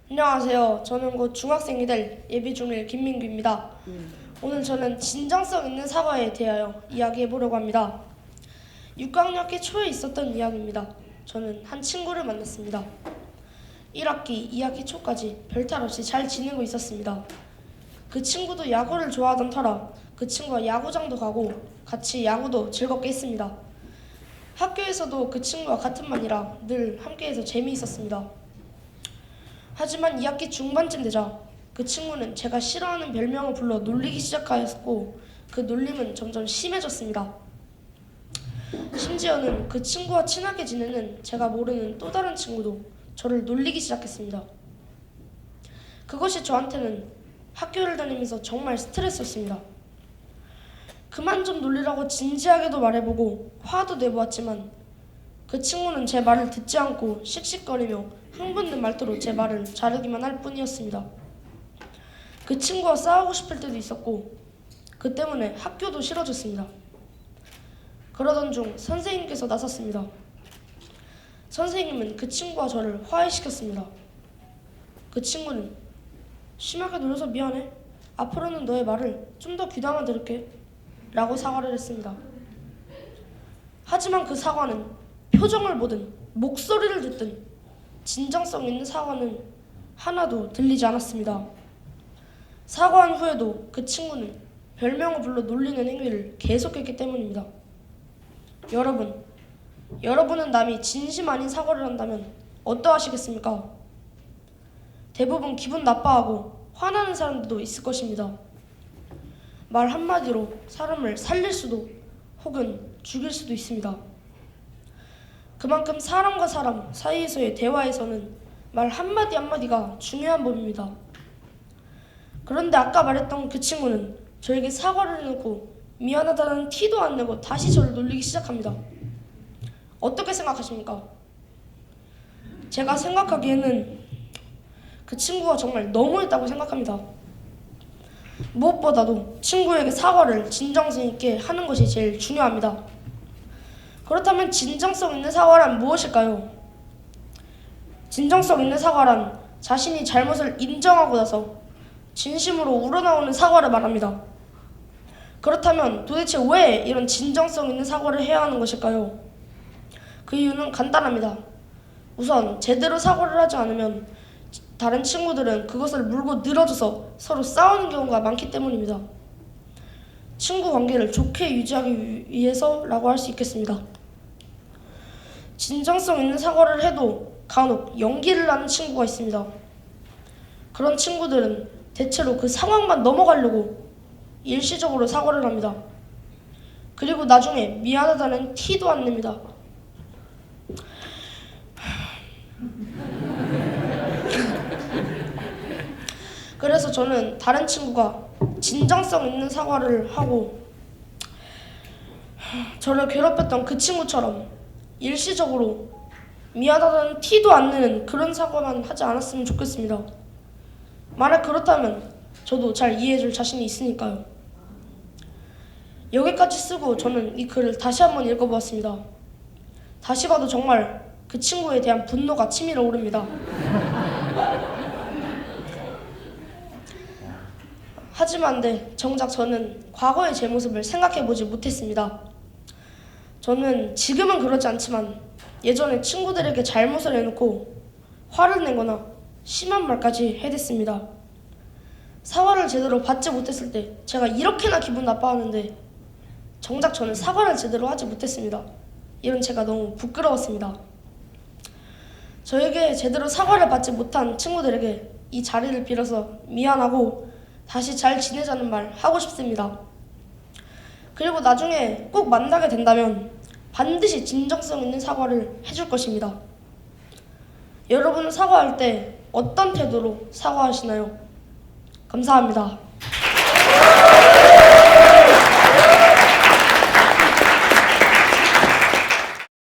안녕하세요. 저는 곧 중학생이 될 예비 중1 김민규입니다. 오늘 저는 진정성 있는 사과에 대하여 이야기해 보려고 합니다. 6학년 학기 초에 있었던 이야기입니다. 저는 한 친구를 만났습니다. 1학기, 2학기 초까지 별탈 없이 잘 지내고 있었습니다. 그 친구도 야구를 좋아하던 터라 그 친구와 야구장도 가고 같이 야구도 즐겁게 했습니다. 학교에서도 그 친구와 같은 반이라 늘 함께해서 재미있었습니다. 하지만 2학기 중반쯤 되자 그 친구는 제가 싫어하는 별명을 불러 놀리기 시작하였고 그 놀림은 점점 심해졌습니다. 심지어는 그 친구와 친하게 지내는 제가 모르는 또 다른 친구도 저를 놀리기 시작했습니다. 그것이 저한테는 학교를 다니면서 정말 스트레스였습니다. 그만 좀 놀리라고 진지하게도 말해보고 화도 내보았지만 그 친구는 제 말을 듣지 않고 씩씩거리며 흥분된 말투로 제 말을 자르기만 할 뿐이었습니다. 그 친구와 싸우고 싶을 때도 있었고 그 때문에 학교도 싫어졌습니다. 그러던 중 선생님께서 나섰습니다. 선생님은 그 친구와 저를 화해시켰습니다. 그 친구는 심하게 놀려서 미안해. 앞으로는 너의 말을 좀 더 귀담아 들을게. 라고 사과를 했습니다. 하지만 그 사과는 표정을 보든 목소리를 듣든 진정성 있는 사과는 하나도 들리지 않았습니다. 사과한 후에도 그 친구는 별명을 불러 놀리는 행위를 계속했기 때문입니다. 여러분은 남이 진심 아닌 사과를 한다면 어떠하시겠습니까? 대부분 기분 나빠하고 화나는 사람들도 있을 것입니다. 말 한마디로 사람을 살릴 수도 혹은 죽일 수도 있습니다. 그만큼 사람과 사람 사이에서의 대화에서는 말 한마디 한마디가 중요한 법입니다. 그런데 아까 말했던 그 친구는 저에게 사과를 해놓고 미안하다는 티도 안 내고 다시 저를 놀리기 시작합니다. 어떻게 생각하십니까? 제가 생각하기에는 그 친구가 정말 너무했다고 생각합니다. 무엇보다도 친구에게 사과를 진정성 있게 하는 것이 제일 중요합니다. 그렇다면 진정성 있는 사과란 무엇일까요? 진정성 있는 사과란 자신이 잘못을 인정하고 나서 진심으로 우러나오는 사과를 말합니다. 그렇다면 도대체 왜 이런 진정성 있는 사과를 해야 하는 것일까요? 그 이유는 간단합니다. 우선 제대로 사과를 하지 않으면 다른 친구들은 그것을 물고 늘어져서 서로 싸우는 경우가 많기 때문입니다. 친구 관계를 좋게 유지하기 위해서라고 할 수 있겠습니다. 진정성 있는 사과를 해도 간혹 연기를 하는 친구가 있습니다. 그런 친구들은 대체로 그 상황만 넘어가려고 일시적으로 사과를 합니다. 그리고 나중에 미안하다는 티도 안 냅니다. 그래서 저는 다른 친구가 진정성 있는 사과를 하고 저를 괴롭혔던 그 친구처럼 일시적으로 미안하다는 티도 안 내는 그런 사과만 하지 않았으면 좋겠습니다. 만약 그렇다면 저도 잘 이해해줄 자신이 있으니까요. 여기까지 쓰고 저는 이 글을 다시 한번 읽어보았습니다. 다시 봐도 정말 그 친구에 대한 분노가 치밀어 오릅니다. 하지만 정작 저는 과거의 제 모습을 생각해보지 못했습니다. 저는 지금은 그렇지 않지만 예전에 친구들에게 잘못을 해놓고 화를 내거나 심한 말까지 해댔습니다. 사과를 제대로 받지 못했을 때 제가 이렇게나 기분 나빠하는데 정작 저는 사과를 제대로 하지 못했습니다. 이런 제가 너무 부끄러웠습니다. 저에게 제대로 사과를 받지 못한 친구들에게 이 자리를 빌어서 미안하고 다시 잘 지내자는 말 하고 싶습니다. 그리고 나중에 꼭 만나게 된다면 반드시 진정성 있는 사과를 해줄 것입니다. 여러분은 사과할 때 어떤 태도로 사과하시나요? 감사합니다.